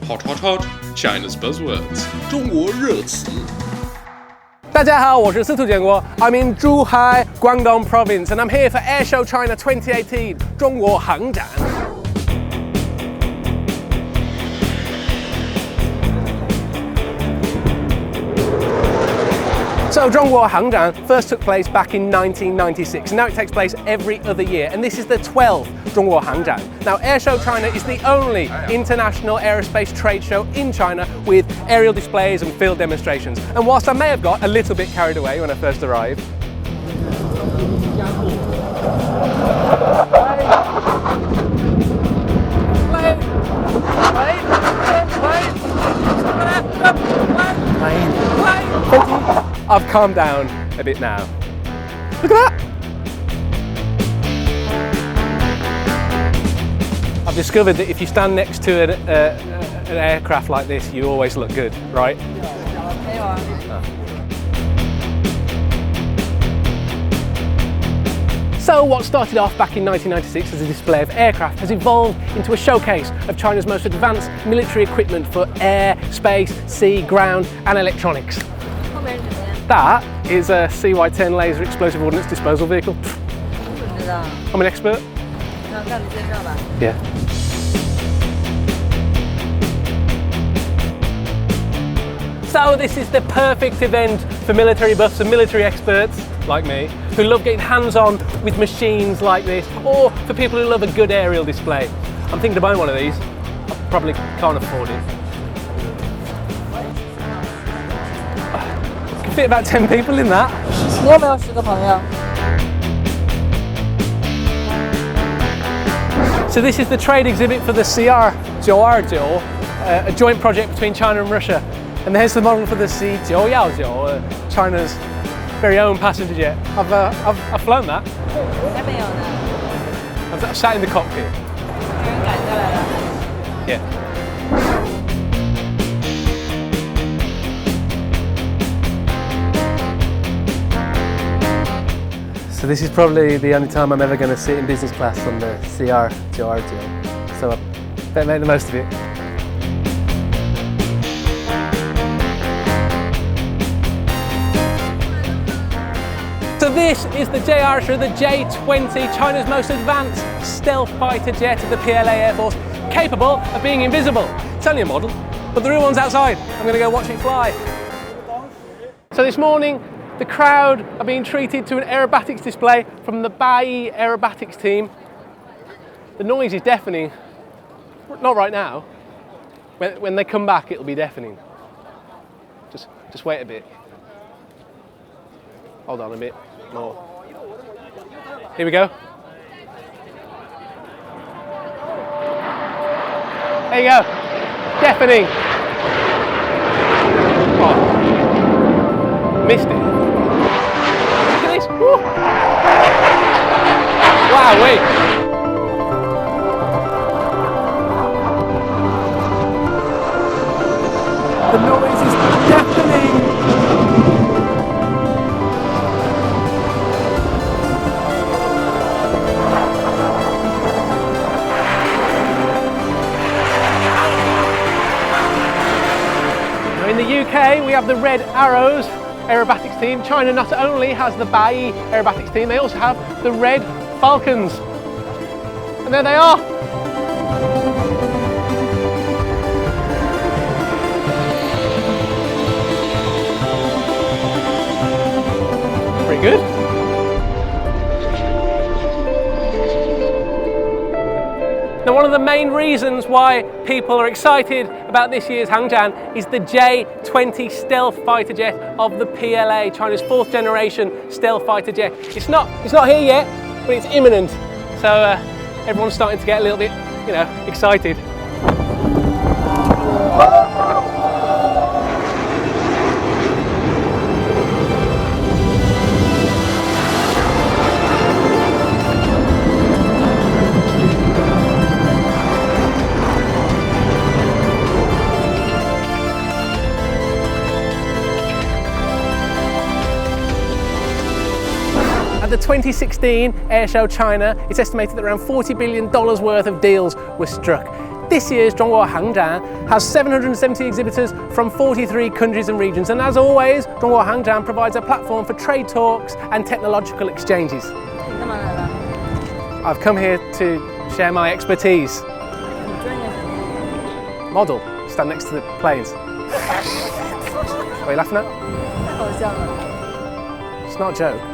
Hot, hot, hot! China's buzzwords. 中国热词。大家好，我是司徒建国。I'm in Zhuhai, Guangdong Province, and I'm here for Airshow China 2018 中国航展。So, 中国航展 first took place back in 1996, and now it takes place every other year, and this is the 12th 中国航展. Now, Airshow China is the only international aerospace trade show in China with aerial displays and field demonstrations. And whilst I may have got a little bit carried away when I first arrived, I've calmed down a bit now. Look at that! I've discovered that if you stand next to an aircraft like this, you always look good, right? So what started off back in 1996 as a display of aircraft has evolved into a showcase of China's most advanced military equipment for air, space, sea, ground and electronics. That is a CY-10 laser explosive ordnance disposal vehicle. I'm an expert. Yeah. So this is the perfect event for military buffs and military experts like me who love getting hands-on with machines like this, or for people who love a good aerial display. I'm thinking of buying one of these. I probably can't afford it. Fit about 10 people in that. So this is the trade exhibit for the CR929, a joint project between China and Russia. And there's the model for the C919, China's very own passenger jet. I've flown that. I've sat in the cockpit. Yeah. So this is probably the only time I'm ever going to sit in business class on the CR929, so I better make the most of it. So this is the Airshow, the J20, China's most advanced stealth fighter jet of the PLA Air Force, capable of being invisible. It's only a model, but the real one's outside. I'm going to go watch it fly. So this morning, the crowd are being treated to an aerobatics display from the Bayi aerobatics team. The noise is deafening. Not right now. When they come back, it'll be deafening. Just wait a bit. Hold on a bit more. Here we go. There you go. Deafening. Oh. Missed it. Look at this. Woo. Wow, wait. The noise is deafening. Now in the UK, we have the Red Arrows aerobatics team. China not only has the Bayi aerobatics team, they also have the Red Falcons. And there they are. Pretty good. Now, one of the main reasons why people are excited about this year's Hangzhou is the J20 Stealth Fighter jet of the PLA, China's 4th generation stealth fighter jet. It's not here yet, but it's imminent. So everyone's starting to get a little bit, excited. At the 2016 Airshow China, it's estimated that around $40 billion worth of deals were struck. This year's Zhongguo Hangzhou has 770 exhibitors from 43 countries and regions, and as always, Zhongguo Hangzhou provides a platform for trade talks and technological exchanges. I've come here to share my expertise. Model, stand next to the planes. What are you laughing at? It's not a joke.